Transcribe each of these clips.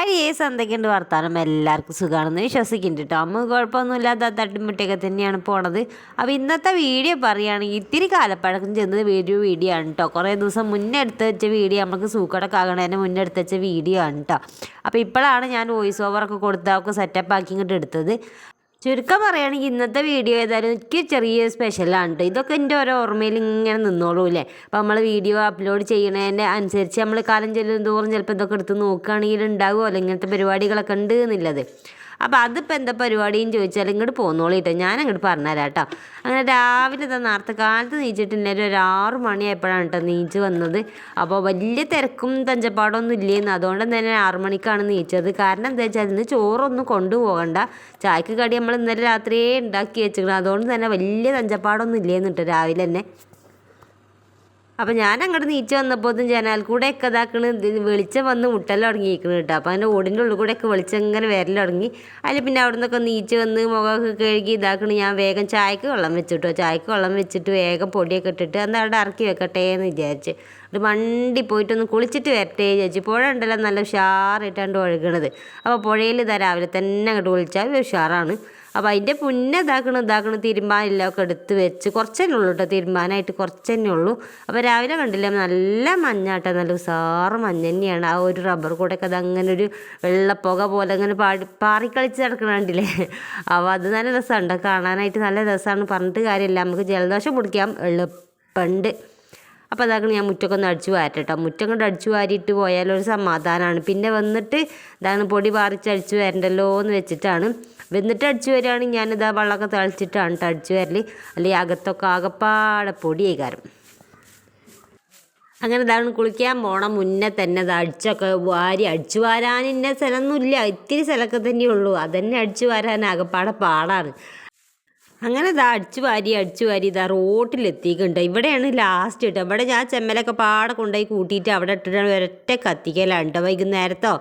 Hi എന്തൊക്കെയുണ്ട് വർത്താനം? എല്ലാവർക്കും സുഖമാണെന്ന് വിശ്വസിക്കുന്നുണ്ട് കേട്ടോ. അമ്മ കുഴപ്പമൊന്നുമില്ലാത്ത തട്ടിമുട്ടിയൊക്കെ തന്നെയാണ് പോണത്. അപ്പോൾ ഇന്നത്തെ വീഡിയോ പറയുകയാണെങ്കിൽ ഇത്തിരി കാലപ്പഴക്കം ചെന്നത് വീഡിയോ ആണ് കേട്ടോ. കുറേ ദിവസം മുന്നേ എടുത്ത് വെച്ച വീഡിയോ, നമുക്ക് സൂക്കടൊക്കെ ആകണേൻ്റെ മുന്നേ എടുത്ത് വെച്ച വീഡിയോ ആണ് കേട്ടോ. അപ്പോൾ ഇപ്പോഴാണ് ഞാൻ വോയിസ് ഓവറൊക്കെ കൊടുത്ത് അവർക്ക് സെറ്റപ്പ് ആക്കി ഇങ്ങോട്ട് എടുത്തത്. ചുരുക്കം പറയുകയാണെങ്കിൽ ഇന്നത്തെ വീഡിയോ ഏതായാലും എനിക്ക് ചെറിയ സ്പെഷ്യലാണ് കേട്ടോ. ഇതൊക്കെ എൻ്റെ ഓരോ ഓർമ്മയിൽ ഇങ്ങനെ നിന്നോളൂല്ലേ. അപ്പോൾ നമ്മൾ വീഡിയോ അപ്ലോഡ് ചെയ്യണതിൻ്റെ അനുസരിച്ച് നമ്മൾ കാലം ചെല്ലും തോറും ചിലപ്പോൾ ഇതൊക്കെ എടുത്ത് നോക്കുകയാണെങ്കിൽ ഉണ്ടാകുമല്ലോ ഇങ്ങനത്തെ പരിപാടികളൊക്കെ ഉണ്ട് എന്നുള്ളത്. അപ്പോൾ അതിപ്പോൾ എന്താ പരിപാടിയെന്ന് ചോദിച്ചാൽ ഇങ്ങോട്ട് പോന്നോളിട്ടോ, ഞാൻ അങ്ങോട്ട് പറഞ്ഞുതരാം കേട്ടോ. അങ്ങനെ രാവിലെ നേരത്തെ കാലത്ത് നീച്ചിട്ടുണ്ടെങ്കിൽ ഒരു 6 മണിയായപ്പോഴാണ് കേട്ടോ നീച്ച് വന്നത്. അപ്പോൾ വലിയ തിരക്കും തഞ്ചപ്പാടൊന്നും ഇല്ലേന്ന്, അതുകൊണ്ട് തന്നെ 6 മണിക്കാണ് നീച്ചത്. കാരണം എന്താ വെച്ചാൽ ഇന്ന് ചോറൊന്നും കൊണ്ടുപോകണ്ട, ചായക്ക് കടി നമ്മൾ ഇന്നലെ രാത്രിയേ ഉണ്ടാക്കി വെച്ചിരിക്കണം. അതുകൊണ്ട് തന്നെ വലിയ തഞ്ചപ്പാടൊന്നും ഇല്ലേന്ന് കേട്ടോ രാവിലെ തന്നെ. അപ്പോൾ ഞാൻ അങ്ങോട്ട് നീച്ച് വന്നപ്പോഴത്തും ജനാൽ കൂടെയൊക്കെ ഇതാക്കണ് വെളിച്ചം വന്ന് മുട്ടൽ തുടങ്ങിയിരിക്കണം കേട്ടോ. അപ്പോൾ അതിൻ്റെ ഓടിൻ്റെ ഉള്ളിൽ കൂടെയൊക്കെ വെളിച്ചം ഇങ്ങനെ വരൽ തുടങ്ങി. അതിൽ പിന്നെ അവിടെ നിന്നൊക്കെ നീച്ച് വന്ന് മുഖമൊക്കെ കഴുകി ഇതാക്കണ്. ഞാൻ വേഗം ചായക്ക് വെള്ളം വെച്ചിട്ടോ, ചായക്ക് വെള്ളം വെച്ചിട്ട് വേഗം പൊടിയൊക്കെ ഇട്ടിട്ട് എന്താ അവിടെ ഇറക്കി വെക്കട്ടെ എന്ന് വിചാരിച്ച് ഒരു വണ്ടി പോയിട്ടൊന്ന് കുളിച്ചിട്ട് വരട്ടെ വിചാരിച്ചു. പുഴ ഉണ്ടല്ലോ നല്ല ഉഷാറായിട്ടാണ് ഒഴുകണത്. അപ്പോൾ പുഴയിൽ ഇതാ രാവിലെ തന്നെ അങ്ങോട്ട് കുളിച്ചാൽ ഉഷാറാണ്. അപ്പോൾ അതിൻ്റെ പുന്നെ ഇതാക്കണം തിരുമ്പാനെല്ലാം എടുത്ത് വെച്ച് കുറച്ചന്നെ ഉള്ളൂ കേട്ടോ, തിരുമ്പാനായിട്ട് കുറച്ചന്നെ ഉള്ളൂ. അപ്പോൾ രാവിലെ കണ്ടില്ല നല്ല മഞ്ഞാട്ടോ, നല്ല ഉസാറ് മഞ്ഞ തന്നെയാണ്. ആ ഒരു റബ്ബർ കൂടെയൊക്കെ അത് അങ്ങനെ ഒരു വെള്ളപ്പുക പോലെ അങ്ങനെ പാറിക്കളിച്ച് നടക്കണ കണ്ടില്ലേ. അപ്പോൾ അത് നല്ല രസമുണ്ട് കാണാനായിട്ട്, നല്ല രസമാണ്. പറഞ്ഞിട്ട് കാര്യമില്ല, നമുക്ക് ജലദോഷം പിടിക്കാൻ എളുപ്പമുണ്ട്. അപ്പോൾ അതാക്കണം ഞാൻ മുറ്റൊക്കെ ഒന്ന് അടിച്ചു വാരട്ടോ. മുറ്റം കൊണ്ട് അടിച്ചു വാരിയിട്ട് പോയാലൊരു സമാധാനമാണ്. പിന്നെ വന്നിട്ട് ഇതാണ് പൊടി പാറിച്ച് അടിച്ചു വരണ്ടല്ലോ എന്ന് വെച്ചിട്ടാണ്. വന്നിട്ട് അടിച്ചു വരികയാണെങ്കിൽ ഞാനിതാ വെള്ളമൊക്കെ തളിച്ചിട്ടാണ് കേട്ടോ അടിച്ചു വരൽ, അല്ലെങ്കിൽ അകത്തൊക്കെ ആകപ്പാടെ പൊടിയായി കാരണം. അങ്ങനെ ഇതാണ് കുളിക്കാൻ പോണം മുന്നേ തന്നെ അത് അടിച്ചൊക്കെ വാരി, അടിച്ചു വാരാൻ ഇന്ന സ്ഥലമൊന്നുമില്ല, ഇത്തിരി സ്ഥലമൊക്കെ തന്നെയുള്ളൂ. അതന്നെ അടിച്ചു വാരാൻ ആകപ്പാടെ പാടാണ്. അങ്ങനെ ഇതാ അടിച്ചു വാരി ഇതാ റോട്ടിലെത്തിക്കുന്നുണ്ട്. ഇവിടെയാണ് ലാസ്റ്റ് കേട്ടോ. ഇവിടെ ഞാൻ ചെമ്മലൊക്കെ പാടെ കൊണ്ടുപോയി കൂട്ടിയിട്ട് അവിടെ ഇട്ടിട്ടാണ് ഒരൊറ്റ കത്തിക്കലാണ് കേട്ടോ. വൈകുന്നേരത്തോ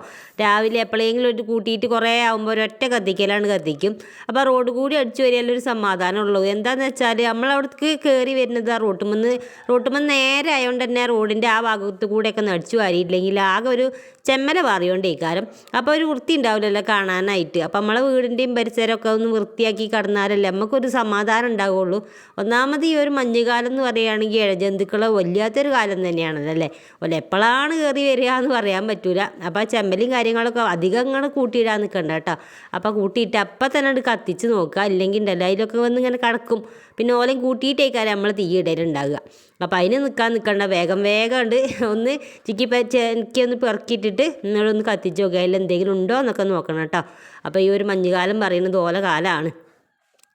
രാവിലെ എപ്പോഴെങ്കിലും ഒരു കൂട്ടിയിട്ട് കുറേ ആകുമ്പോൾ ഒരൊറ്റ കത്തിക്കും. അപ്പോൾ റോഡ് കൂടി അടിച്ചു വരിയാലൊരു സമാധാനമുള്ളൂ. എന്താണെന്ന് വെച്ചാൽ നമ്മളവിടേക്ക് കയറി വരുന്നത് ആ റോട്ടുമെന്ന് നേരെ ആയതുകൊണ്ട് തന്നെ റോഡിൻ്റെ ആ ഭാഗത്ത് കൂടെയൊക്കെ ഒന്ന് അടിച്ചു വാരിയില്ലെങ്കിൽ ആകെ ഒരു ചെമ്മല പാറിയോണ്ടേക്കാരം. അപ്പോൾ ഒരു വൃത്തി ഉണ്ടാവില്ലല്ലോ കാണാനായിട്ട്. അപ്പോൾ നമ്മളെ വീടിൻ്റെയും പരിസരമൊക്കെ ഒന്ന് വൃത്തിയാക്കി കടന്നാലല്ലേ നമുക്കൊരു സമാധാനം ഉണ്ടാവുള്ളൂ. ഒന്നാമത് ഈ ഒരു മഞ്ഞുകാലം എന്ന് പറയുകയാണെങ്കിൽ ഇഴജന്തുക്കൾ വല്ലാത്തൊരു കാലം തന്നെയാണല്ലോ അല്ലേ. ഓല എപ്പോഴാണ് കയറി വരിക എന്ന് പറയാൻ പറ്റൂല. അപ്പോൾ ആ ചെമ്മലും കാര്യങ്ങളൊക്കെ അധികം അങ്ങനെ കൂട്ടിയിടാൻ നിൽക്കണ്ട കേട്ടോ. അപ്പോൾ കൂട്ടിയിട്ട് അപ്പം തന്നെ അത് കത്തിച്ച് നോക്കുക, അല്ലെങ്കിൽ ഉണ്ടല്ലോ അതിലൊക്കെ വന്ന് ഇങ്ങനെ കിടക്കും. പിന്നെ ഓലയും കൂട്ടിയിട്ടേക്കാരം നമ്മൾ തീയിടലുണ്ടാകുക. അപ്പോൾ അതിന് നിൽക്കണ്ട, വേഗം ഉണ്ട് ഒന്ന് എനിക്കൊന്ന് പെറുക്കിയിട്ടിട്ട് നിങ്ങളൊന്ന് കത്തിച്ച് നോക്കുക, അതിൽ എന്തെങ്കിലും ഉണ്ടോ എന്നൊക്കെ നോക്കണം കേട്ടോ. അപ്പോൾ ഈ ഒരു മഞ്ഞുകാലം പറയുന്നത് ഓല കാലമാണ്.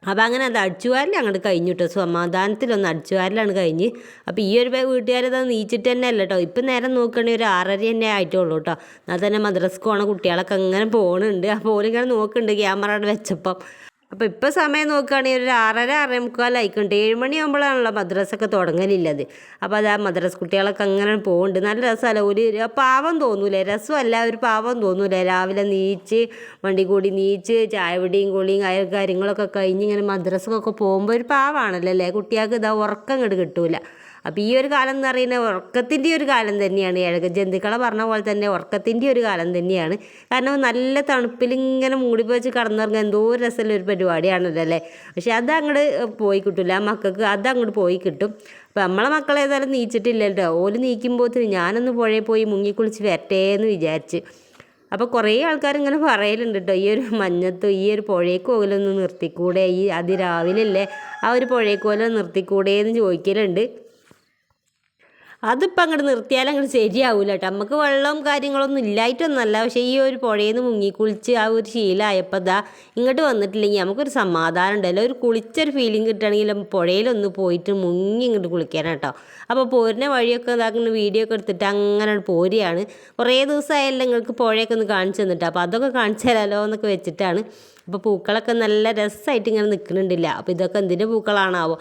അപ്പോൾ അങ്ങനെ അത് അടിച്ചുവാരൽ അങ്ങോട്ട് കഴിഞ്ഞു കേട്ടോ. സമാധാനത്തിലൊന്ന് അടിച്ചുവാരലാണ് കഴിഞ്ഞ്. അപ്പോൾ ഈ ഒരു വീട്ടുകാരത് നീച്ചിട്ട് തന്നെ അല്ല കേട്ടോ. ഇപ്പം നേരം നോക്കുകയാണെങ്കിൽ ഒരു 6:30 തന്നെ ആയിട്ടുള്ളൂ കേട്ടോ. എന്നാൽ തന്നെ മദ്രസക്ക് പോണ കുട്ടികളൊക്കെ അങ്ങനെ പോകുന്നുണ്ട്. അപ്പോൾ ഓലിങ്ങനെ നോക്കുന്നുണ്ട് ക്യാമറ വെച്ചപ്പം. അപ്പോൾ ഇപ്പോൾ സമയം നോക്കുകയാണെങ്കിൽ ഒരു 6:30 6:45 ആയിക്കുണ്ട്. 7 മണിയാകുമ്പോഴാണല്ലോ മദ്രസൊക്കെ തുടങ്ങലില്ലത്. അപ്പോൾ അത് ആ മദ്രസ കുട്ടികളൊക്കെ അങ്ങനെ പോകുന്നുണ്ട്. നല്ല രസമല്ല, ഒരു പാവം തോന്നൂലേ, രസമല്ല, ഒരു പാവം തോന്നൂലേ. രാവിലെ വണ്ടി കൂടി നീച്ച് ചായപിടിയും കുളിയും കാര്യങ്ങളൊക്കെ കഴിഞ്ഞ് ഇങ്ങനെ മദ്രസക്കൊക്കെ പോകുമ്പോൾ ഒരു പാവമാണല്ലോ അല്ലേ. കുട്ടികൾക്ക് ഇതാ ഉറക്കം ഇങ്ങോട്ട് കിട്ടൂല. അപ്പോൾ ഈ ഒരു കാലം എന്ന് പറയുന്നത് ഉറക്കത്തിൻ്റെ ഒരു കാലം തന്നെയാണ്. ജന്തുക്കളെ പറഞ്ഞ പോലെ തന്നെ ഉറക്കത്തിൻ്റെ ഒരു കാലം തന്നെയാണ്. കാരണം നല്ല തണുപ്പിൽ ഇങ്ങനെ മൂടിപ്പോച്ച് കടന്നുറങ്ങാൻ എന്തോ രസമുള്ള ഒരു പരിപാടിയാണല്ലോ അല്ലേ. പക്ഷെ അതങ്ങോട്ട് പോയി കിട്ടില്ല, മക്കൾക്ക് അതങ്ങോട്ട് പോയി കിട്ടും. അപ്പോൾ നമ്മളെ മക്കളെ ഏതായാലും നീച്ചിട്ടില്ലല്ലോ. ഓല് നീക്കുമ്പോഴത്തേന് ഞാനൊന്ന് പുഴയിൽ പോയി മുങ്ങിക്കുളിച്ച് വരട്ടെ എന്ന് വിചാരിച്ച്. അപ്പോൾ കുറേ ആൾക്കാർ ഇങ്ങനെ പറയലുണ്ട് കേട്ടോ, ഈ ഒരു മഞ്ഞത്തും ഈ ഒരു പുഴയ്ക്ക് പോകലൊന്ന് നിർത്തിക്കൂടെ, ഈ അതിരാവിലെ അല്ലേ ആ ഒരു പുഴയ്ക്ക് പോലും നിർത്തിക്കൂടെ എന്ന് ചോദിക്കലുണ്ട്. അതിപ്പോൾ അങ്ങോട്ട് നിർത്തിയാൽ അങ്ങോട്ട് ശരിയാവില്ല കേട്ടോ. നമുക്ക് വെള്ളവും കാര്യങ്ങളൊന്നും ഇല്ലായിട്ടൊന്നുമല്ല, പക്ഷേ ഈ ഒരു പുഴയിൽ നിന്ന് മുങ്ങിക്കുളിച്ച് ആ ഒരു ശീലമായപ്പോൾ ഇതാ ഇങ്ങോട്ട് വന്നിട്ടില്ലെങ്കിൽ നമുക്കൊരു സമാധാനം ഉണ്ടല്ലോ. ഒരു കുളിച്ചൊരു ഫീലിംഗ് കിട്ടുകയാണെങ്കിൽ പുഴയിലൊന്ന് പോയിട്ട് മുങ്ങി ഇങ്ങോട്ട് കുളിക്കാനാണ് കേട്ടോ. അപ്പോൾ പോരുന്ന വഴിയൊക്കെ ഇതാക്കുന്ന വീഡിയോ ഒക്കെ എടുത്തിട്ട് അങ്ങനെ പോരുകയാണ്. കുറേ ദിവസമായല്ലോ നിങ്ങൾക്ക് പുഴയൊക്കെ ഒന്ന് കാണിച്ചു തന്നിട്ട്, അപ്പോൾ അതൊക്കെ കാണിച്ചു തരാമല്ലോ എന്നൊക്കെ വെച്ചിട്ടാണ്. അപ്പോൾ പൂക്കളൊക്കെ നല്ല രസമായിട്ട് ഇങ്ങനെ നിൽക്കുന്നുണ്ടില്ല. അപ്പോൾ ഇതൊക്കെ എന്തിൻ്റെ പൂക്കളാണാവോ.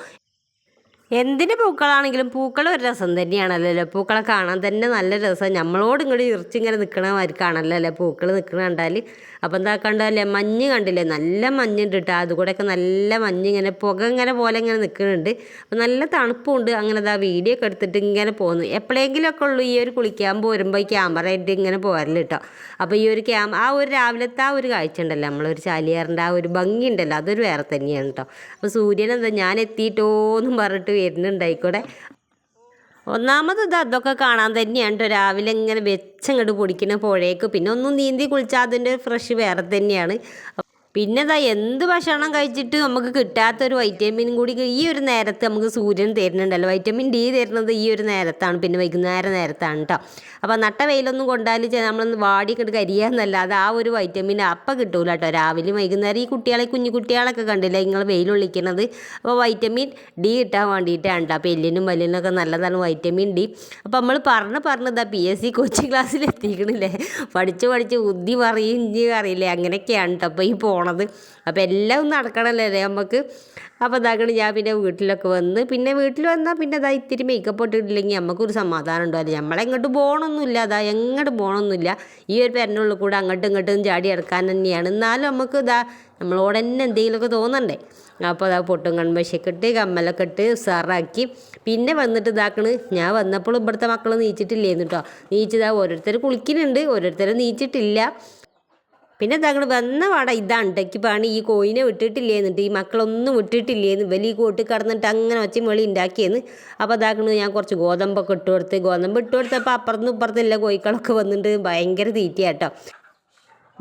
എന്തിൻ്റെ പൂക്കളാണെങ്കിലും പൂക്കൾ ഒരു രസം തന്നെയാണല്ലോ. പൂക്കളെ കാണാൻ തന്നെ നല്ല രസം. നമ്മളോട് ഇങ്ങോട്ട് ഇങ്ങനെ നിൽക്കണമായിരിക്കാണല്ലോ അല്ലേ പൂക്കൾ നിൽക്കണ കണ്ടാൽ. അപ്പം എന്താ കണ്ടല്ലേ മഞ്ഞ് കണ്ടില്ലേ, നല്ല മഞ്ഞുണ്ട് കേട്ടോ. അതുകൂടെയൊക്കെ നല്ല മഞ്ഞ് ഇങ്ങനെ പുക ഇങ്ങനെ പോലെ ഇങ്ങനെ നിൽക്കുന്നുണ്ട്. അപ്പം നല്ല തണുപ്പുണ്ട്. അങ്ങനെ ഇതാ വീഡിയോ ഒക്കെ എടുത്തിട്ട് ഇങ്ങനെ പോകുന്നു. എപ്പോഴെങ്കിലുമൊക്കെ ഉള്ളൂ ഈ ഒരു കുളിക്കാൻ പോരുമ്പോൾ ഈ ക്യാമറ ആയിട്ട് ഇങ്ങനെ പോരല് കേട്ടോ. അപ്പോൾ ഈ ഒരു ആ ഒരു രാവിലത്തെ ആ ഒരു കാഴ്ച ഉണ്ടല്ലോ, നമ്മളൊരു ചാലിയാറിൻ്റെ ആ ഒരു ഭംഗി ഉണ്ടല്ലോ, അതൊരു വേറെ തന്നെയാണ് കേട്ടോ. അപ്പോൾ സൂര്യൻ എന്താ ഞാൻ എത്തിയിട്ടോന്നും പറഞ്ഞിട്ട് വരുന്നുണ്ടായിക്കൂടെ. ഒന്നാമത് അതൊക്കെ കാണാൻ തന്നെയാണ് കേട്ടോ. രാവിലെ ഇങ്ങനെ വെച്ചങ്ങോട്ട് പൊടിക്കുന്ന പുഴയ്ക്ക് പിന്നെ ഒന്നും നീന്തി കുളിച്ചാൽ അതിൻ്റെ ഫ്രഷ് വേറെ തന്നെയാണ്. പിന്നെ എന്ത് ഭക്ഷണം കഴിച്ചിട്ട് നമുക്ക് കിട്ടാത്തൊരു വൈറ്റമിനും കൂടി ഈ ഒരു നേരത്ത് നമുക്ക് സൂര്യൻ തരുന്നുണ്ടല്ലോ. വൈറ്റമിൻ ഡി തരുന്നത് ഈ ഒരു നേരത്താണ്, പിന്നെ വൈകുന്നേരം നേരത്താണ് കേട്ടോ. അപ്പോൾ നട്ട വെയിലൊന്നും കൊണ്ടാൽ നമ്മളൊന്ന് വാടിക്കിട്ട് കരിയാന്നല്ലാതെ ആ ഒരു വൈറ്റമിൻ അപ്പം കിട്ടൂല കേട്ടോ. രാവിലെയും വൈകുന്നേരം ഈ കുട്ടികളെ കുഞ്ഞു കുട്ടികളൊക്കെ കണ്ടില്ല നിങ്ങൾ വെയിലൊള്ളിക്കുന്നത്. അപ്പോൾ വൈറ്റമിൻ ഡി കിട്ടാൻ വേണ്ടിയിട്ടാണ് കേട്ടോ. അപ്പോൾ എല്ലിനും പല്ലിനൊക്കെ നല്ലതാണ് വൈറ്റമിൻ ഡി. അപ്പോൾ നമ്മൾ പറഞ്ഞതാ PSC കോച്ചിങ് ക്ലാസ്സിൽ എത്തിക്കണില്ലേ, പഠിച്ച് ബുദ്ധി പറയും അറിയില്ലേ, അങ്ങനെയൊക്കെയാണ് കേട്ടോ അപ്പോൾ ഈ പോണത്. അപ്പോൾ എല്ലാം ഒന്ന് നടക്കണമല്ലേ നമുക്ക്. അപ്പോൾ ഇതാക്കണം ഞാൻ പിന്നെ വീട്ടിലൊക്കെ വന്ന്, പിന്നെ വീട്ടിൽ വന്നാൽ പിന്നെ ഇത്തിരി മേക്കപ്പ് ഇട്ടിട്ടില്ലെങ്കിൽ നമുക്കൊരു സമാധാനം ഉണ്ടാവില്ല. നമ്മളെങ്ങോട്ട് പോകണമൊന്നുമില്ല, എങ്ങോട്ട് പോകണമൊന്നുമില്ല. ഈ ഒരു പെരനുള്ളിൽ കൂടെ അങ്ങോട്ടും ഇങ്ങോട്ടും ചാടി എടുക്കാൻ തന്നെയാണ്. എന്നാലും നമുക്ക് നമ്മളോട് തന്നെ എന്തെങ്കിലുമൊക്കെ തോന്നണ്ടേ. അപ്പോൾ പൊട്ടും കൺമശയൊക്കെ ഇട്ട് കമ്മലൊക്കെ ഇട്ട് ഉസാറാക്കി പിന്നെ വന്നിട്ട് ഞാൻ വന്നപ്പോൾ ഇവിടുത്തെ മക്കൾ നീച്ചിട്ടില്ലേന്ന് കേട്ടോ. ഓരോരുത്തർ കുളിക്കുന്നുണ്ട്, ഓരോരുത്തർ നീച്ചിട്ടില്ല. പിന്നെ വന്ന ഇതാണ് ടെക്ക് പണി. ഈ കോയിനെ വിട്ടിട്ടില്ലേന്നിട്ട് ഈ മക്കളൊന്നും വിട്ടിട്ടില്ലേന്ന് വലിയ കൂട്ടി കടന്നിട്ട് അങ്ങനെ ഒച്ച വെളി ഉണ്ടാക്കിയെന്ന്. അപ്പോൾ ഞാൻ കുറച്ച് ഗോതമ്പൊക്കെ ഗോതമ്പ് ഇട്ട് കൊടുത്തപ്പോൾ അപ്പുറത്തും ഇപ്പുറത്തില്ല കോഴിക്കളൊക്കെ വന്നിട്ട് ഭയങ്കര തീറ്റയാട്ടോ.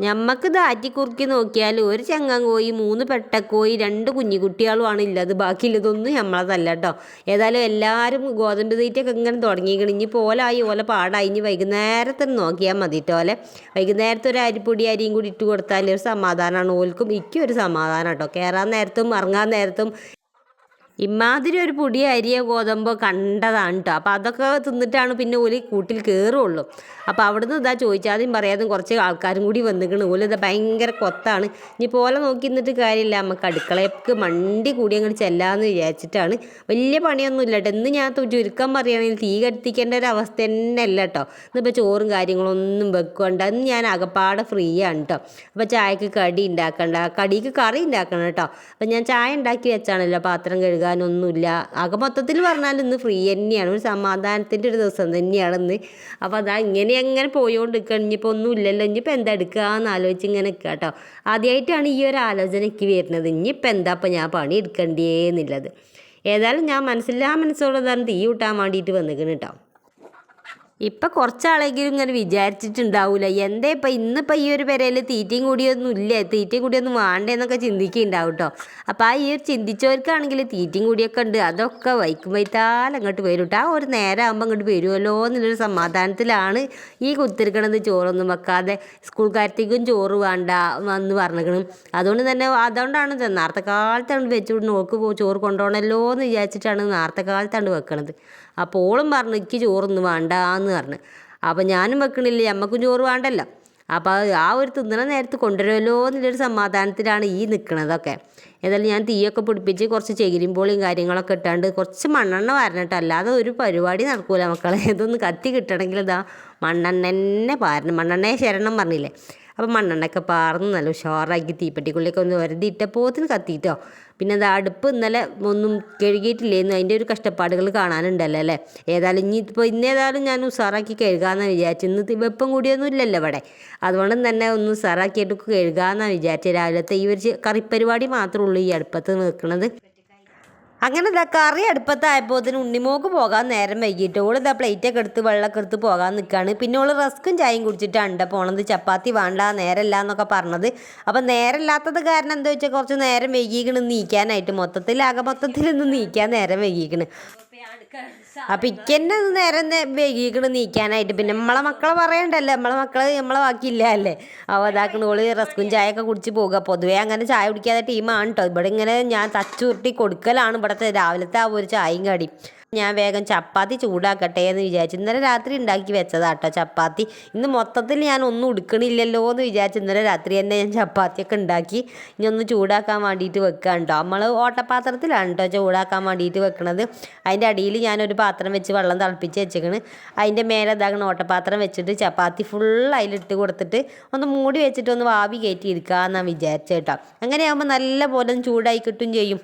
ഞമ്മക്ക് ആറ്റിക്കുറുക്കി നോക്കിയാൽ ഒരു ചങ്ങാൻ കോഴി, 3 പെട്ടക്കോഴി, 2 കുഞ്ഞിക്കുട്ടികളുമാണ് ഉള്ളത്. ബാക്കിയുള്ളതൊന്നും നമ്മളതല്ല കേട്ടോ. ഏതായാലും എല്ലാവരും ഗോതമ്പ് തീറ്റയൊക്കെ ഇങ്ങനെ തുടങ്ങിയിരിക്കണം. ഇനി പോലായി ഓല പാടായി. ഇനി വൈകുന്നേരത്തിന് നോക്കിയാൽ മതി കേട്ടോ. വൈകുന്നേരത്തെ ഒരു അരിയും കൂടി ഇട്ട് കൊടുത്താൽ ഒരു സമാധാനമാണ് ഓൽക്കും ഇക്കും ഒരു സമാധാനം കേട്ടോ. കയറാൻ നേരത്തും ഇറങ്ങാൻ നേരത്തും ഇമാതിരി ഒരു പൊടി അരിയോ ഗോതമ്പോ കണ്ടതാണ് കേട്ടോ. അപ്പോൾ അതൊക്കെ തിന്നിട്ടാണ് പിന്നെ ഓല് കൂട്ടിൽ കയറുള്ളൂ. അപ്പോൾ അവിടുന്ന് ചോദിച്ചാലും പറയാതും കുറച്ച് ആൾക്കാരും കൂടി വന്നിക്കണ്. ഭയങ്കര കൊത്താണ്. ഇനി പോലെ നോക്കി നിന്നിട്ട് കാര്യമില്ല, നമുക്ക് അടുക്കളയ്ക്ക് മണ്ടി കൂടി അങ്ങോട്ട് ചെല്ലാമെന്ന് വിചാരിച്ചിട്ടാണ്. വലിയ പണിയൊന്നും ഇല്ല കേട്ടോ. ഇന്ന് ഞാൻ ചുരുക്കം പറയുകയാണെങ്കിൽ തീ കത്തിക്കേണ്ട ഒരു അവസ്ഥ തന്നെ അല്ല കേട്ടോ. ഇന്നിപ്പോൾ ചോറും കാര്യങ്ങളൊന്നും വെക്കണ്ട. ഇന്ന് ഞാൻ അകപ്പാടെ ഫ്രീ ആണ് കേട്ടോ. അപ്പോൾ ചായക്ക് കടി ഉണ്ടാക്കണ്ട, കടിക്ക് കറി ഉണ്ടാക്കണം കേട്ടോ. അപ്പോൾ ഞാൻ ചായ ഉണ്ടാക്കി വെച്ചാണല്ലോ, പാത്രം കഴുകാനൊന്നുമില്ല. മൊത്തത്തിൽ പറഞ്ഞാൽ ഇന്ന് ഫ്രീ തന്നെയാണ്, ഒരു സമാധാനത്തിൻ്റെ ഒരു ദിവസം തന്നെയാണ് ഇന്ന്. അപ്പോൾ ഇങ്ങനെ എങ്ങനെ പോയോണ്ട് നിൽക്കണം. ഇനിയിപ്പോൾ ഒന്നും ഇല്ലല്ലോ, ഇനിയിപ്പോൾ എന്താ എടുക്കുകയെന്ന് ആലോചിച്ച് ഇങ്ങനെ നിൽക്കുക കേട്ടോ. ആദ്യമായിട്ടാണ് ഈ ഒരു ആലോചനയ്ക്ക് വരുന്നത്. ഇനിയിപ്പോൾ എന്താ ഇപ്പം ഞാൻ പണി എടുക്കണ്ടേന്നുള്ളത്. ഏതായാലും ഞാൻ മനസ്സോടെ തീ കൂട്ടാൻ വേണ്ടിയിട്ട് വന്നിരിക്കണം കേട്ടോ. ഇപ്പം കുറച്ചാളെങ്കിലും ഇങ്ങനെ വിചാരിച്ചിട്ടുണ്ടാവില്ല, എന്താ ഇപ്പം ഇന്നിപ്പോൾ ഈ ഒരു പെരയിൽ തീറ്റയും കൂടിയൊന്നും വേണ്ടേന്നൊക്കെ ചിന്തിക്കുന്നുണ്ടാവും കേട്ടോ. അപ്പോൾ ഈ ഒരു ചിന്തിച്ചവർക്കാണെങ്കിൽ തീറ്റയും കൂടിയൊക്കെ ഉണ്ട്. അതൊക്കെ വൈത്താൽ അങ്ങോട്ട് വരും കേട്ടോ. ആ ഒരു നേരം ആകുമ്പോൾ അങ്ങോട്ട് വരുമല്ലോ എന്നുള്ളൊരു സമാധാനത്തിലാണ് ഈ കുത്തിരിക്കണത്. ചോറൊന്നും വെക്കാതെ സ്കൂൾക്കാരത്തേക്കും ചോറ് വേണ്ട എന്ന് പറഞ്ഞിരിക്കണം. അതുകൊണ്ടാണ് നേരത്തെ കാലത്താണ് വെച്ചുകൊണ്ട് ചോറ് കൊണ്ടുപോകണമല്ലോ എന്ന് വിചാരിച്ചിട്ടാണ് നേരത്തെ കാലത്താണ് വെക്കണത്. അപ്പോൾ ഓളും പറഞ്ഞു എനിക്ക് ചോറൊന്നും വേണ്ട എന്ന് പറഞ്ഞു. അപ്പോൾ ഞാനും വെക്കണില്ല, നമ്മൾക്കും ചോറ് വേണ്ടല്ലോ. അപ്പോൾ ആ ഒരു തിന്നണ നേരത്ത് കൊണ്ടുവരുമല്ലോ എന്നുള്ളൊരു സമാധാനത്തിലാണ് ഈ നിൽക്കണതൊക്കെ. ഏതായാലും ഞാൻ തീയൊക്കെ പിടിപ്പിച്ച് കുറച്ച് ചകിരിമ്പോളിയും കാര്യങ്ങളൊക്കെ ഇട്ടാണ്ട് കുറച്ച് മണ്ണെണ്ണ വരണം. അല്ലാതെ ഒരു പരിപാടി നടക്കൂല മക്കളെ. ഇതൊന്ന് കത്തി കിട്ടണമെങ്കിൽ മണ്ണെണ്ണ തന്നെ പാരണം. മണ്ണെണ്ണയെ ശരണം പറഞ്ഞില്ലേ. അപ്പോൾ മണ്ണെണ്ണയൊക്കെ പാർന്ന് നല്ല ഉഷാറാക്കി തീപ്പെട്ടിക്കുള്ളിയൊക്കെ ഒന്ന് വരുതിയിട്ടപ്പോത്തിന് കത്തിയിട്ടോ. പിന്നെ അടുപ്പ് ഇന്നലെ ഒന്നും കഴുകിയിട്ടില്ലേന്ന്, അതിൻ്റെ ഒരു കഷ്ടപ്പാടുകൾ കാണാനുണ്ടല്ലോ അല്ലേ. ഇന്നേതായാലും ഞാൻ ഉഷാറാക്കി കഴുകാമെന്നാണ് വിചാരിച്ചു. ഇന്ന് വെപ്പം കൂടിയൊന്നും ഇല്ലല്ലോ ഇവിടെ. അതുകൊണ്ട് തന്നെ ഒന്ന് ഉഷാറാക്കിയിട്ട് കഴുകാമെന്നാണ് വിചാരിച്ചത്. രാവിലത്തെ ഈ ഒരു കറിപ്പരിപാടി മാത്രമേ ഉള്ളൂ ഈ അടുപ്പത്ത് നിൽക്കുന്നത്. അങ്ങനെ കറി അടുപ്പത്തായപ്പോൾ ഉണ്ണിമോക്ക് പോകാൻ നേരം വൈകിട്ട് പ്ലേറ്റൊക്കെ എടുത്ത് വെള്ളമൊക്കെ എടുത്ത് പോകാൻ നിൽക്കുകയാണ്. പിന്നെ റസ്ക്കും ചായയും കുടിച്ചിട്ടാണ് പോണത്. ചപ്പാത്തി വേണ്ട, നേരമില്ല എന്നൊക്കെ പറഞ്ഞത്. അപ്പം നേരമില്ലാത്തത് കാരണം എന്താ വെച്ചാൽ കുറച്ച് നേരം വൈകിക്കണ് നീക്കാനായിട്ട്. മൊത്തത്തിലൊന്നും നീക്കാൻ നേരം വൈകിക്കണ്. അപ്പം ഇക്കന്നെ നേരം വൈകിക്കണ് നീക്കാനായിട്ട്. പിന്നെ നമ്മളെ മക്കളെ പറയണ്ടല്ലോ, നമ്മളെ ബാക്കിയില്ല അല്ലേ. അവ റസ്കും ചായയൊക്കെ കുടിച്ച് പോകുക. പൊതുവേ അങ്ങനെ ചായ കുടിക്കാതെ ടീമാണ് കേട്ടോ. ഇവിടെ ഇങ്ങനെ ഞാൻ തച്ചുരുട്ടി കൊടുക്കലാണ് ഇവിടുത്തെ രാവിലത്തെ ആ ഒരു ചായയും കടിയും. ഞാൻ വേഗം ചപ്പാത്തി ചൂടാക്കട്ടെ എന്ന് വിചാരിച്ചു. ഇന്നലെ രാത്രി ഉണ്ടാക്കി വെച്ചതാട്ടോ ചപ്പാത്തി. ഇന്ന് മൊത്തത്തിൽ ഞാൻ ഒന്നും ഉടുക്കണില്ലല്ലോ എന്ന് വിചാരിച്ചു ഇന്നലെ രാത്രി തന്നെ ഞാൻ ചപ്പാത്തിയൊക്കെ ഉണ്ടാക്കി. ഇനി ഒന്ന് ചൂടാക്കാൻ വേണ്ടിയിട്ട് വെക്കാം കേട്ടോ. നമ്മൾ ഓട്ടപാത്രത്തിലാണ് കേട്ടോ ചൂടാക്കാൻ വേണ്ടിയിട്ട് വെക്കണത്. അതിൻ്റെ അടിയിൽ ഞാനൊരു പാത്രം വെച്ച് വെള്ളം തിളപ്പിച്ച് വെച്ചേക്കണ്. അതിൻ്റെ മേലെ ഇതാകണം ഓട്ടപാത്രം വെച്ചിട്ട് ചപ്പാത്തി ഫുൾ അതിലിട്ട് കൊടുത്തിട്ട് ഒന്ന് മൂടി വെച്ചിട്ട് ഒന്ന് ആവി കയറ്റി എടുക്കാമെന്നാണ് വിചാരിച്ചത് കേട്ടോ. അങ്ങനെയാകുമ്പോൾ നല്ല പോലെ ചൂടായി കിട്ടും ചെയ്യും.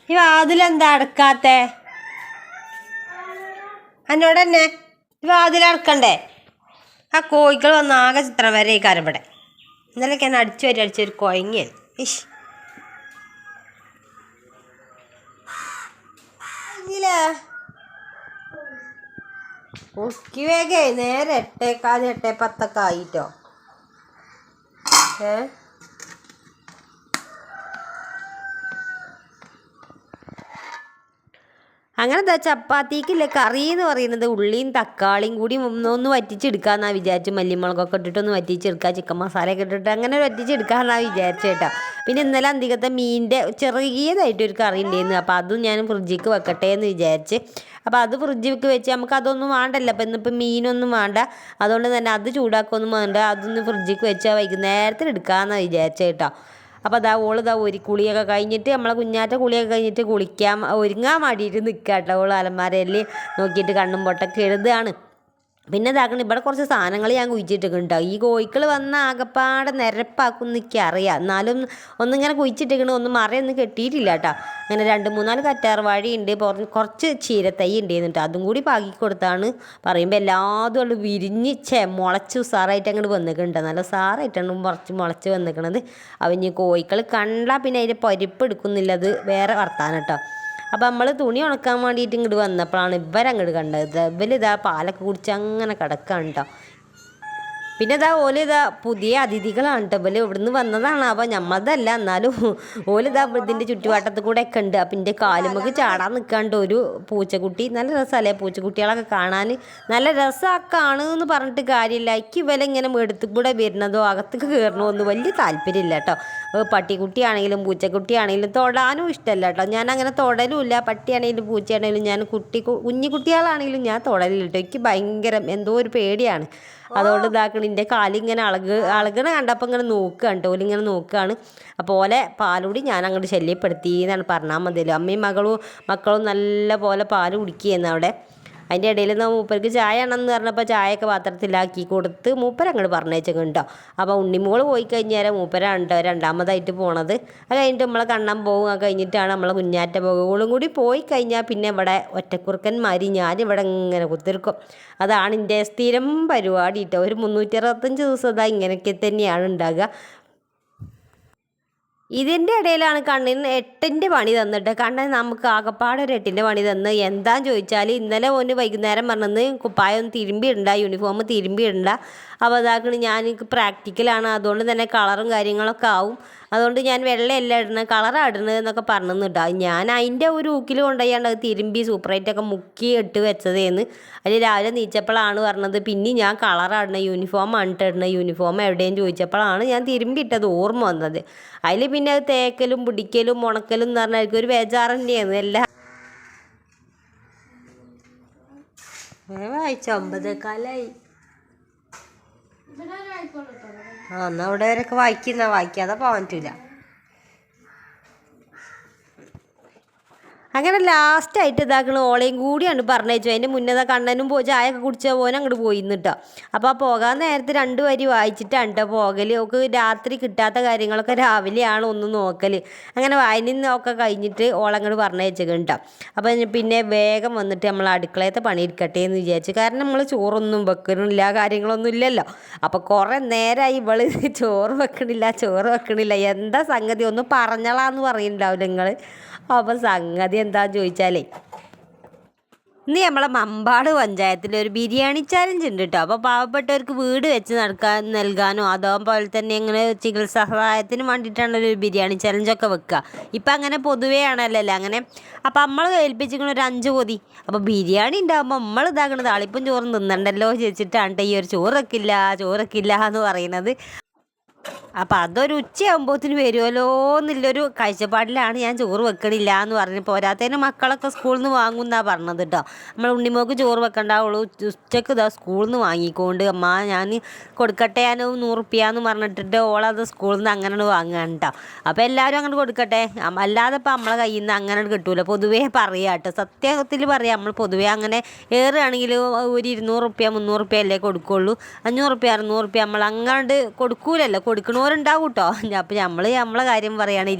ഈ വാതിലെന്താ അടക്കാത്തെ? എന്നോട് തന്നെ ഈ വാതിലടക്കണ്ടേ? ആ കോഴികൾ വന്ന് ആകെ ചിത്രം വരെ ഈ കരവിടെ ഇന്നലെയൊക്കെ എന്നെ അടിച്ചൊരു കൊയങ്ങിയാണ്. ഇഷ് ഉക്കി വേഗേ നേരെ 8:15 8:10 ആയിട്ടോ. അങ്ങനെ എന്താ ചപ്പാത്തിക്കില്ല കറി എന്ന് പറയുന്നത് ഉള്ളിയും തക്കാളിയും കൂടി ഒന്ന് വറ്റിച്ചെടുക്കാമെന്നാണ് വിചാരിച്ചു. മല്ലിമുളകൊക്കെ ഇട്ടിട്ടൊന്ന് വറ്റിച്ചെടുക്കുക, ചിക്കൻ മസാലയൊക്കെ ഇട്ടിട്ട് അങ്ങനെ വറ്റിച്ചെടുക്കാമെന്നാണ് വിചാരിച്ചു കേട്ടോ. പിന്നെ ഇന്നലെ അന്തികത്തെ മീനിൻ്റെ ചെറിയതായിട്ടൊരു കറി ഉണ്ടായിരുന്നു. അപ്പോൾ അതും ഞാൻ ഫ്രിഡ്ജിക്ക് വെക്കട്ടെ എന്ന് വിചാരിച്ച്. അപ്പോൾ അത് ഫ്രിഡ്ജിലേക്ക് വെച്ച് നമുക്ക് അതൊന്നും വേണ്ടല്ലോ. അപ്പോൾ ഇന്നിപ്പോൾ മീനൊന്നും വേണ്ട, അതുകൊണ്ട് തന്നെ അത് ചൂടാക്കൊന്നും വേണ്ട. അതൊന്ന് ഫ്രിഡ്ജിക്ക് വെച്ചാൽ വൈകുന്നേരത്തിൽ എടുക്കാമെന്നാണ് വിചാരിച്ചത് കേട്ടോ. അപ്പോൾ ഒരു കുളിയൊക്കെ കഴിഞ്ഞിട്ട് നമ്മളെ കുഞ്ഞാറ്റ കുളിയൊക്കെ കഴിഞ്ഞിട്ട് ഒരുങ്ങാൻ വേണ്ടിയിട്ട് നിൽക്കുക കേട്ടോ. അലമാരയിൽ നോക്കിയിട്ട് കണ്ണും പൊട്ടൊക്കെ എഴുതുകയാണ്. പിന്നെ ഇതാക്കണം ഇവിടെ കുറച്ച് സാധനങ്ങൾ ഞാൻ കുഴിച്ചിട്ടിട്ടുണ്ടോ. ഈ കോഴിക്കൾ വന്ന ആകപ്പാടെ നിരപ്പാക്കും എന്നൊക്കെ അറിയാം. എന്നാലും ഒന്നിങ്ങനെ കുഴിച്ചിട്ടിക്കണം, ഒന്നും മറയൊന്നും കെട്ടിയിട്ടില്ല കേട്ടോ. അങ്ങനെ 2-3 കറ്റാർവാഴ ഉണ്ട്, കുറച്ച് ചീരത്തൈ ഉണ്ടായിരുന്നു. അതും കൂടി പാകി കൊടുത്താണ് പറയുമ്പോൾ എല്ലാതും അത് വിരിഞ്ഞ് മുളച്ച് ഉസാറായിട്ട് അങ്ങോട്ട് വന്നിട്ടുണ്ട്. നല്ല ഉസാറായിട്ടാണ് കുറച്ച് മുളച്ച് വന്നിക്കണത്. അവന് കോഴിക്കൾ കണ്ടാൽ പിന്നെ അതിൻ്റെ പരിപ്പ് എടുക്കുന്നില്ല, അത് വേറെ വർത്താനം കേട്ടോ. അപ്പോൾ നമ്മൾ തുണി ഉണക്കാൻ വേണ്ടിയിട്ട് ഇങ്ങോട്ട് വന്നപ്പോഴാണ് ഇവരങ്ങോട്ട് കണ്ടത്. ഇവരിതാ പാലൊക്കെ കുടിച്ച് അങ്ങനെ കിടക്കുകയാണ് കേട്ടോ. പിന്നെ പുതിയ അതിഥികളാണ് കേട്ടോ. ഇവർ ഇവിടുന്ന് വന്നതാണ്. അപ്പോൾ നമ്മളതല്ല, എന്നാലും ഇതിൻ്റെ ചുറ്റുപാട്ടത്തിൽ കൂടെ ഒക്കെ ഉണ്ട്. അപ്പം എൻ്റെ കാലുമൊക്കെ ചാടാൻ നിൽക്കാണ്ട് ഒരു പൂച്ചക്കുട്ടി. നല്ല രസമല്ലേ പൂച്ചക്കുട്ടികളൊക്കെ കാണാൻ? നല്ല രസമൊക്കെയാണ് എന്ന് പറഞ്ഞിട്ട് കാര്യമില്ല. എനിക്ക് ഇവലിങ്ങനെ എടുത്തു കൂടെ വരുന്നതോ അകത്തേക്ക് കയറണോ ഒന്നും വലിയ താല്പര്യമില്ല കേട്ടോ. പട്ടിക്കുട്ടിയാണെങ്കിലും പൂച്ചക്കുട്ടിയാണെങ്കിലും തൊടാനും ഇഷ്ടമല്ല കേട്ടോ. ഞാൻ അങ്ങനെ തൊടലുമില്ല. പട്ടിയാണെങ്കിലും പൂച്ചയാണെങ്കിലും ഞാൻ കുഞ്ഞിക്കുട്ടികളാണെങ്കിലും ഞാൻ തൊടലില്ല കേട്ടോ. എനിക്ക് ഭയങ്കര എന്തോ ഒരു പേടിയാണ്. അതുകൊണ്ട് എൻ്റെ കാലിങ്ങനെ അളകണ കണ്ടപ്പോൾ ഇങ്ങനെ നോക്കുകയാണ് കേട്ടോ. ഓലിങ്ങനെ നോക്കുകയാണ്. അപ്പോൾ ഓലെ പാലുകൂടി ഞാൻ അങ്ങോട്ട് ശല്യപ്പെടുത്തി എന്നാണ് പറഞ്ഞാൽ മതിയല്ലോ. അമ്മയും മക്കളും നല്ല പോലെ പാല് കുടിക്കുകയെന്ന് അവിടെ. അതിൻ്റെ ഇടയിൽ മൂപ്പർക്ക് ചായ ആണെന്ന് പറഞ്ഞപ്പോൾ ചായയൊക്കെ പാത്രത്തിലാക്കി കൊടുത്ത് മൂപ്പരങ്ങോട്ട് പറഞ്ഞേച്ചോ. അപ്പോൾ ഉണ്ണിമോൾ പോയി കഴിഞ്ഞാൽ മൂപ്പരാണ് കേട്ടോ രണ്ടാമതായിട്ട് പോണത്. അത് കഴിഞ്ഞിട്ട് നമ്മളെ കണ്ണാൻ പോകും. അത് കഴിഞ്ഞിട്ടാണ് നമ്മളെ കുഞ്ഞാറ്റ പോകും. കൂടി പോയി കഴിഞ്ഞാൽ പിന്നെ ഇവിടെ ഒറ്റക്കുറുക്കന്മാരി ഞാനിവിടെ ഇങ്ങനെ കുത്തിരിക്കും. അതാണ് എൻ്റെ സ്ഥിരം പരിപാടി കേട്ടോ. ഒരു 365 ദിവസം ഇതാ ഇങ്ങനെയൊക്കെ തന്നെയാണ് ഉണ്ടാകുക. ഇതിൻ്റെ ഇടയിലാണ് കണ്ണിന് 8ൻ്റെ പണി തന്നിട്ട്. കണ്ണൻ നമുക്ക് ആകപ്പാടെ ഒരു 8ൻ്റെ പണി തന്ന്. എന്താന്ന് ചോദിച്ചാൽ ഇന്നലെ വൈകുന്നേരം പറഞ്ഞത് കുപ്പായം തിരുമ്പി ഇടണ്ട, യൂണിഫോം തിരുമ്പി ഇടണ്ട. അപ്പോൾ അതാക്കണ് എനിക്ക് പ്രാക്ടിക്കലാണ്, അതുകൊണ്ട് തന്നെ കളറും കാര്യങ്ങളൊക്കെ ആവും. അതുകൊണ്ട് ഞാൻ വെള്ളയല്ല ഇടണത്, കളറാണ് ഇടണത് എന്നൊക്കെ പറഞ്ഞു കേട്ടോ. ഞാൻ അതിൻ്റെ ഒരു ഊക്കിൽ കൊണ്ടുപോയാണ്ട് അത് തിരുമ്പി സൂപ്പറായിട്ടൊക്കെ മുക്കി ഇട്ട് വെച്ചതേന്ന്. അതിൽ രാവിലെ നീച്ചപ്പോഴാണ് പറഞ്ഞത് പിന്നെ ഞാൻ കളറാണ് യൂണിഫോമാണ് ഇട്ടിടുന്നത്, യൂണിഫോം എവിടെയും ചോദിച്ചപ്പോഴാണ് ഞാൻ തിരുമ്പി ഇട്ടത് ഓർമ്മ വന്നത്. അതിൽ പിന്നെ അത് തേക്കലും പിടിക്കലും ഉണക്കലും എന്ന് പറഞ്ഞാൽ എനിക്ക് ഒരു ബേജാറ് തന്നെയായിരുന്നു. എല്ലാം വായിച്ച 9:15 എന്നാൽ അവിടെ വരെയൊക്കെ വായിക്കാതെ പോകാൻ പറ്റില്ല. അങ്ങനെ ലാസ്റ്റായിട്ട് ഇതാക്കണ ഓളയും കൂടിയാണ് പറഞ്ഞയച്ചു. അതിൻ്റെ മുന്നേ കണ്ണനും ചായയൊക്കെ കുടിച്ച പോലും അങ്ങോട്ട് പോയിന്ന് കേട്ടോ. അപ്പോൾ ആ പോകാൻ നേരത്തെ 2 വരി വായിച്ചിട്ടാണ് കേട്ടോ പോകൽ. ഒക്കെ രാത്രി കിട്ടാത്ത കാര്യങ്ങളൊക്കെ രാവിലെയാണ് ഒന്ന് നോക്കൽ. അങ്ങനെ വായനയൊക്കെ കഴിഞ്ഞിട്ട് ഓളങ്ങോട്ട് പറഞ്ഞയച്ചേക്കും കേട്ടോ. അപ്പം പിന്നെ വേഗം വന്നിട്ട് നമ്മൾ അടുക്കളയത്തെ പണിയെടുക്കട്ടെ എന്ന് വിചാരിച്ചു. കാരണം നമ്മൾ ചോറൊന്നും വെക്കണില്ല, കാര്യങ്ങളൊന്നും ഇല്ലല്ലോ. അപ്പോൾ കുറേ നേരമായി ഇവള് ചോറ് വെക്കണില്ല. എന്താ സംഗതി ഒന്ന് പറഞ്ഞളാന്ന് പറയുന്നുണ്ടാവില്ല നിങ്ങൾ. അപ്പോൾ സംഗതി എന്താണെന്ന് ചോദിച്ചാലേ ഇന്ന് നമ്മളെ മമ്പാട് പഞ്ചായത്തിൽ ഒരു ബിരിയാണി ചാലഞ്ച് ഉണ്ട് കേട്ടോ. അപ്പോൾ പാവപ്പെട്ടവർക്ക് വീട് വെച്ച് നൽകാനോ അതേപോലെ തന്നെ ഇങ്ങനെ ചികിത്സാ സഹായത്തിന് വേണ്ടിയിട്ടാണ് ഒരു ബിരിയാണി ചാലഞ്ചൊക്കെ വെക്കുക. ഇപ്പം അങ്ങനെ പൊതുവേ ആണല്ലോ അങ്ങനെ. അപ്പം നമ്മൾ ഏൽപ്പിച്ചിരിക്കണ ഒരു 5 പൊതി. അപ്പോൾ ബിരിയാണി ഉണ്ടാകുമ്പോൾ നമ്മൾ ഇതാക്കണത് താളിപ്പും ചോറും തിന്നണ്ടല്ലോ ചോദിച്ചിട്ടാണ് ഈ ഒരു ചോറ് വെക്കില്ല എന്ന് പറയുന്നത്. അപ്പം അതൊരു ഉച്ചയാകുമ്പോഴത്തിന് വരുമല്ലോ എന്നുള്ളൊരു കാഴ്ചപ്പാടിലാണ് ഞാൻ ചോറ് വെക്കണില്ല എന്ന് പറഞ്ഞു. പോരാത്തതിന് മക്കളൊക്കെ സ്കൂളിൽ നിന്ന് വാങ്ങുമെന്നാണ് പറഞ്ഞത് കേട്ടോ. നമ്മൾ ഉണ്ണിമോക്ക് ചോറ് വെക്കണ്ടാവുള്ളൂ, ഉച്ചക്ക് ഇതാ സ്കൂളിൽ നിന്ന് വാങ്ങിക്കൊണ്ട് അമ്മ ഞാൻ കൊടുക്കട്ടെ, ഞാൻ 100 റുപ്യാന്ന് പറഞ്ഞിട്ട് ഓളത് സ്കൂളിൽ നിന്ന് അങ്ങനെ വാങ്ങുകയാണ് കേട്ടോ. അപ്പോൾ എല്ലാവരും അങ്ങോട്ട് കൊടുക്കട്ടെ, അല്ലാതെ ഇപ്പം നമ്മളെ കയ്യിൽ നിന്ന് അങ്ങനെ കിട്ടൂല. പൊതുവേ പറയാം കേട്ടോ, സത്യത്തിൽ പറയാം, നമ്മൾ പൊതുവേ അങ്ങനെ ഏറുകയാണെങ്കിൽ ഒരു 200 റുപ്യ 300 റുപ്യ അല്ലേ കൊടുക്കുള്ളൂ. 500 റുപ്യ 600 റുപ്യ നമ്മൾ അങ്ങാണ്ട് കൊടുക്കൂലല്ലോ. കൊടുക്കണവരുണ്ടാവും കേട്ടോ. അപ്പോൾ നമ്മളെ കാര്യം പറയുകയാണ്.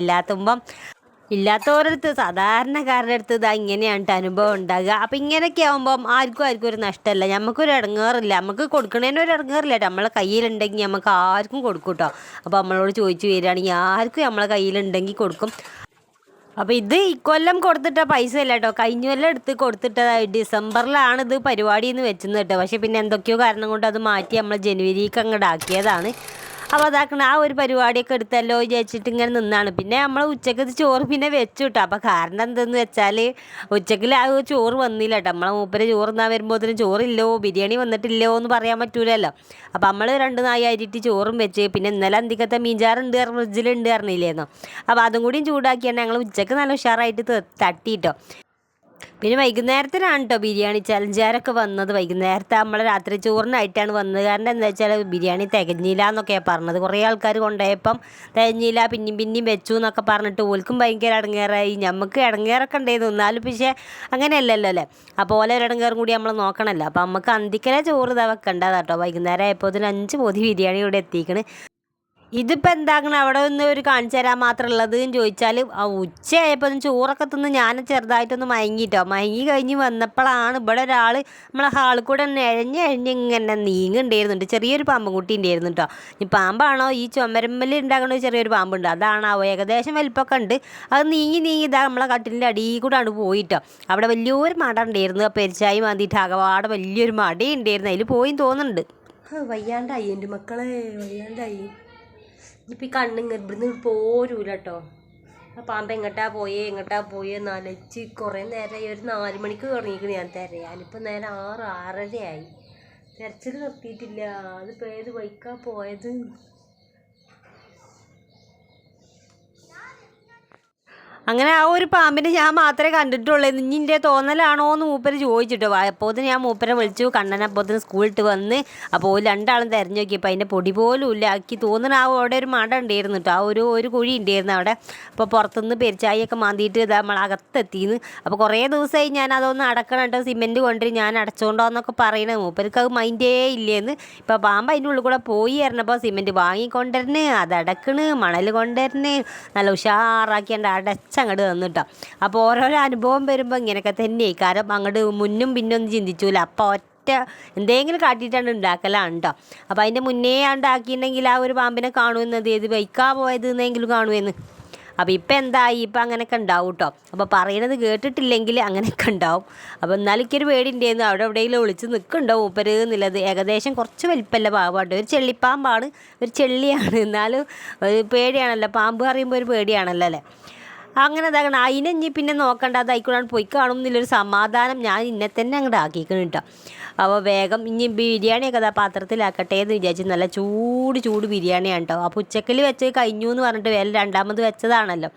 ഇല്ലാത്തവരടുത്ത് സാധാരണക്കാരുടെ അടുത്ത് ഇതാ ഇങ്ങനെയാണ് അനുഭവം ഉണ്ടാകുക. അപ്പം ഇങ്ങനെയൊക്കെ ആകുമ്പം ആർക്കും ഒരു നഷ്ടമല്ല, നമുക്കൊരു ഇടങ്ങേറില്ല, നമുക്ക് കൊടുക്കണേനൊരു ഇടങ്ങേറില്ല കേട്ടോ. നമ്മളെ കയ്യിലുണ്ടെങ്കിൽ നമുക്ക് ആർക്കും കൊടുക്കും കേട്ടോ. അപ്പോൾ നമ്മളോട് ചോദിച്ചു വരികയാണെങ്കിൽ ആർക്കും നമ്മളെ കയ്യിലുണ്ടെങ്കിൽ കൊടുക്കും. അപ്പോൾ ഇത് ഇക്കൊല്ലം കൊടുത്തിട്ട പൈസ അല്ല കേട്ടോ, കഴിഞ്ഞ കൊല്ലം എടുത്ത് കൊടുത്തിട്ടതായി. ഡിസംബറിലാണ് ഇത് പരിപാടി എന്ന് വെച്ചെന്ന് കേട്ടോ. പക്ഷേ പിന്നെ എന്തൊക്കെയോ കാരണം കൊണ്ട് അത് മാറ്റി നമ്മൾ ജനുവരിക്ക് അങ്ങോട്ട് ആക്കിയതാണ്. അപ്പോൾ അതാക്കണ ആ ഒരു പരിപാടിയൊക്കെ എടുത്തല്ലോ വിചാരിച്ചിട്ട് ഇങ്ങനെ നിന്നാണ്. പിന്നെ നമ്മൾ ഉച്ചക്കത്തെ ചോറ് പിന്നെ വെച്ചു കേട്ടോ. അപ്പോൾ കാരണം എന്തെന്ന് വെച്ചാൽ ഉച്ചക്കിൽ ആ ചോറ് വന്നില്ല കേട്ടോ. നമ്മളെ മൂപ്പര് ചോറ് തിന്നാൻ വരുമ്പോഴത്തേനും ചോറില്ലോ, ബിരിയാണി വന്നിട്ടില്ലോ എന്ന് പറയാൻ പറ്റൂലല്ലോ. അപ്പോൾ നമ്മൾ 2 നായി അരിയിട്ട് ചോറും വെച്ച്, പിന്നെ ഇന്നലെ അന്തിക്കത്തെ മീൻചാറുണ്ട്, ഫ്രിഡ്ജിലുണ്ട് പറഞ്ഞില്ലേന്നോ. അപ്പോൾ അതും കൂടിയും ചൂടാക്കിയാണ് ഞങ്ങൾ ഉച്ചക്ക് നല്ല ഉഷാറായിട്ട് തട്ടിയിട്ടോ. പിന്നെ വൈകുന്നേരത്തിനാണ് കേട്ടോ ബിരിയാണി ചലഞ്ചാരൊക്കെ വന്നത്. വൈകുന്നേരത്തെ നമ്മൾ രാത്രി ചോറിനായിട്ടാണ് വന്നത്. കാരണം എന്താ വെച്ചാൽ ബിരിയാണി തികഞ്ഞില്ല എന്നൊക്കെയാണ് പറഞ്ഞത്. കുറേ ആൾക്കാർ കൊണ്ടുപോയപ്പം തികഞ്ഞില്ല, പിന്നെയും വെച്ചു എന്നൊക്കെ പറഞ്ഞിട്ട് ഓൽക്കും ഭയങ്കര ഇടങ്ങേറായി. നമുക്ക് ഇടങ്ങേറൊക്കെ ഉണ്ടായിരുന്നു, എന്നാലും പക്ഷേ അങ്ങനെയല്ലല്ലോ അല്ലേ. അപ്പോൾ ഓല ഇടങ്ങേറും കൂടി നമ്മൾ നോക്കണമല്ലോ. അപ്പോൾ നമുക്ക് അന്തിക്കലെ ചോറ് ഇതാ വെക്കേണ്ടതാണ് കേട്ടോ. വൈകുന്നേരം ആയപ്പോൾ 5 പൊതി ബിരിയാണി ഇവിടെ എത്തിക്കണ്. ഇതിപ്പോൾ എന്താക്കണം അവിടെ ഒന്ന് ഒരു കാണിച്ചു തരാൻ മാത്രം ഉള്ളത് എന്ന് ചോദിച്ചാൽ, ഉച്ചയായപ്പോൾ ചോറൊക്കെ തിന്ന് ഞാൻ ചെറുതായിട്ടൊന്ന് മയങ്ങിയിട്ടോ. മയങ്ങി കഴിഞ്ഞ് വന്നപ്പോഴാണ് ഇവിടെ ഒരാൾ നമ്മളെ ഹാളിൽ കൂടെ ഇഴഞ്ഞ് ഇങ്ങനെ നീങ്ങുണ്ടായിരുന്നുണ്ട്. ചെറിയൊരു പാമ്പും കുട്ടി ഉണ്ടായിരുന്നു കേട്ടോ. ഈ പാമ്പാണോ ഈ ചുമരമ്മൽ ഉണ്ടാകുന്ന ചെറിയൊരു പാമ്പുണ്ട്, അതാണാവോ, ഏകദേശം വലിപ്പമൊക്കെ ഉണ്ട്. അത് നീങ്ങി ഇതാ നമ്മളെ കട്ടിലിൻ്റെ അടിയിൽ കൂടെയാണ് പോയിട്ടോ. അവിടെ വലിയൊരു മട ഉണ്ടായിരുന്നു. പെരിച്ചായി മാന്തിയിട്ട് അകവാടെ വലിയൊരു മട ഉണ്ടായിരുന്നു, അതിൽ പോയി തോന്നുന്നുണ്ട്. വയ്യാണ്ടായി എൻ്റെ മക്കളെ, വയ്യാണ്ടായി. ഇപ്പം ഈ കണ്ണിങ്ങ ഇവിടുന്ന് പോരൂല കേട്ടോ. ആ പാമ്പ് എങ്ങോട്ടാ പോയേ നനച്ച് കുറേ നേരമായി. ഒരു 4 മണിക്ക് തുടങ്ങിയിരിക്കണം ഞാൻ തിരയാനിപ്പോൾ നേരം 6 6:30 ആയി. തിരച്ചിൽ നിർത്തിയിട്ടില്ല. അതിപ്പോൾ ഏത് വൈക്കാ പോയത്? അങ്ങനെ ആ ഒരു പാമ്പിനെ ഞാൻ മാത്രമേ കണ്ടിട്ടുള്ളൂ. നിന്നിൻ്റെ തോന്നലാണോ എന്ന് മൂപ്പര് ചോദിച്ചിട്ടോ. അപ്പോഴത്തിന് ഞാൻ മൂപ്പരെ വിളിച്ചു. കണ്ണനപ്പോഴത്തിന് സ്കൂളിട്ട് വന്ന് അപ്പോൾ 2 തിരഞ്ഞു നോക്കിയപ്പോൾ അതിൻ്റെ പൊടി പോലും ഇല്ല. ആക്കി തോന്നുന്ന അവിടെ ഒരു മട ഉണ്ടായിരുന്നു കേട്ടോ. ആ ഒരു കുഴി ഉണ്ടായിരുന്നു അവിടെ. അപ്പോൾ പുറത്തുനിന്ന് പെരിച്ചായൊക്കെ മാന്തിയിട്ട് ഇതാ നമ്മൾ അകത്തെത്തിന്ന്. അപ്പോൾ കുറേ ദിവസമായി ഞാൻ അതൊന്ന് അടക്കണം കേട്ടോ, സിമെൻറ്റ് കൊണ്ടുവരും ഞാൻ അടച്ചോണ്ടോന്നൊക്കെ പറയണത്. മൂപ്പർക്ക് അത് മൈൻഡേ ഇല്ലേന്ന്. ഇപ്പോൾ പാമ്പ് അതിൻ്റെ ഉള്ളിൽ കൂടെ പോയി പറഞ്ഞപ്പോൾ സിമെൻറ്റ് വാങ്ങിക്കൊണ്ടിരുന്ന്, അതടക്കണ്, മണൽ കൊണ്ടുവരുന്ന്, നല്ല ഉഷാറാക്കിയാണ്ട് അങ്ങോട്ട് തന്നിട്ടോ. അപ്പോൾ ഓരോരോ അനുഭവം വരുമ്പോൾ ഇങ്ങനെയൊക്കെ തന്നെ കാരണം അങ്ങോട്ട് മുന്നും പിന്നൊന്നും ചിന്തിച്ചൂല. അപ്പോൾ എന്തെങ്കിലും കാട്ടിയിട്ടാണ് ഉണ്ടാക്കലാണ് കേട്ടോ. അപ്പോൾ അതിൻ്റെ മുന്നേ ഉണ്ടാക്കിയിട്ടുണ്ടെങ്കിൽ ആ ഒരു പാമ്പിനെ കാണുമെന്നത് ഏത് ബൈക്കാ പോയത് എന്നെങ്കിലും കാണുമെന്ന്. അപ്പോൾ ഇപ്പം എന്തായി, ഇപ്പം അങ്ങനെയൊക്കെ ഉണ്ടാവും കേട്ടോ. അപ്പോൾ പറയണത് കേട്ടിട്ടില്ലെങ്കിൽ അങ്ങനെയൊക്കെ ഉണ്ടാവും. അപ്പോൾ എന്നാലും എനിക്കൊരു പേടി ഉണ്ടായിരുന്നു, അവിടെ എവിടെയെങ്കിലും ഒളിച്ച് നിൽക്കുന്നുണ്ടോ മൂപ്പര് എന്നുള്ളത്. ഏകദേശം കുറച്ച് വലിപ്പമല്ല പാമ്പാട്ടോ, ഒരു ചെള്ളിപ്പാമ്പാണ്, ഒരു ചെള്ളിയാണ്. എന്നാലും ഒരു പേടിയാണല്ലോ, പാമ്പ് പറയുമ്പോൾ ഒരു പേടിയാണല്ലോ അല്ലേ. അങ്ങനെ ഇതാക്കണം. അതിനെ ഇനി പിന്നെ നോക്കണ്ട, അതായിക്കൂടാണ് പോയി കാണും എന്നുള്ളൊരു സമാധാനം ഞാൻ ഇന്നെ തന്നെ അങ്ങോട്ട് ആക്കിക്കണം കേട്ടോ. അപ്പോൾ വേഗം ഇനി ബിരിയാണിയൊക്കെ അതാ പാത്രത്തിലാക്കട്ടെ എന്ന് വിചാരിച്ച് നല്ല ചൂട് ബിരിയാണിയാണ് കേട്ടോ. അപ്പോൾ ഉച്ചക്കൽ വെച്ച് കഴിഞ്ഞു എന്ന് പറഞ്ഞിട്ട് വേറെ 2ാമത് വെച്ചതാണല്ലോ.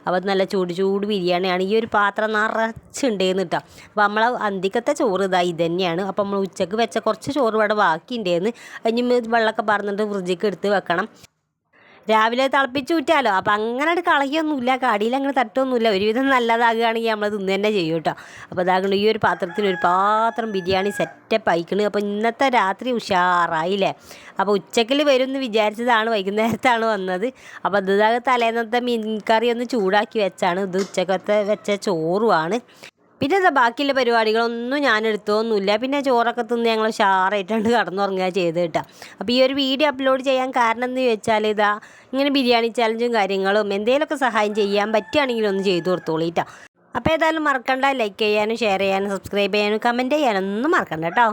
അപ്പോൾ നല്ല ചൂട് ബിരിയാണിയാണ്. ഈ ഒരു പാത്രം നിറച്ചുണ്ടായിരുന്നു കേട്ടോ. അപ്പോൾ നമ്മൾ അന്തിക്കത്തെ ചോറ് ഇത് തന്നെയാണ്. അപ്പോൾ നമ്മൾ ഉച്ചക്ക് വെച്ച കുറച്ച് ചോറ് ഇവിടെ ബാക്കി ഉണ്ടായിരുന്നു. ഇനി വെള്ളമൊക്കെ പറഞ്ഞിട്ട് ഫ്രിഡ്ജിലേക്ക് എടുത്ത് വെക്കണം. രാവിലെ തിളപ്പിച്ച് ഊറ്റാലോ. അപ്പം അങ്ങനെ കളയൊന്നുമില്ല, കടിയിൽ അങ്ങനെ തട്ടൊന്നുമില്ല. ഒരുവിധം നല്ലതാകുകയാണെങ്കിൽ നമ്മൾ തിന്നു തന്നെ ചെയ്യും കേട്ടോ. അപ്പോൾ അതാകണം ഈ ഒരു പാത്രത്തിൽ ഒരു പാത്രം ബിരിയാണി സെറ്റപ്പ് ആയിക്കണ്. അപ്പോൾ ഇന്നത്തെ രാത്രി ഉഷാറായില്ലേ. അപ്പോൾ ഉച്ചക്കിൽ വരും എന്ന് വിചാരിച്ചതാണ്, വൈകുന്നേരത്താണ് വന്നത്. അപ്പോൾ ഇതാകെ തലേന്നത്തെ മീൻ കറി ഒന്ന് ചൂടാക്കി വെച്ചാണ്. ഇത് ഉച്ചക്കത്തെ വെച്ച ചോറുമാണ്. പിന്നെ എന്താ ബാക്കിയുള്ള പരിപാടികളൊന്നും ഞാൻ എടുത്തൊന്നുമില്ല. പിന്നെ ചോറൊക്കെ തിന്ന് ഞങ്ങൾ ഉഷാറായിട്ടാണ് കടന്നുറങ്ങുക ചെയ്ത് കേട്ടോ. അപ്പോൾ ഈ ഒരു വീഡിയോ അപ്ലോഡ് ചെയ്യാൻ കാരണം എന്ന് ചോദിച്ചാൽ ഇങ്ങനെ ബിരിയാണി ചലഞ്ചും കാര്യങ്ങളും എന്തെങ്കിലുമൊക്കെ സഹായം ചെയ്യാൻ പറ്റുകയാണെങ്കിൽ ഒന്ന് ചെയ്തു കൊടുത്തോളൂ കേട്ടോ. അപ്പോൾ ഏതായാലും മറക്കണ്ട, ലൈക്ക് ചെയ്യാനും ഷെയർ ചെയ്യാനും സബ്സ്ക്രൈബ് ചെയ്യാനും കമൻറ്റ് ചെയ്യാനൊന്നും മറക്കണ്ട കേട്ടോ.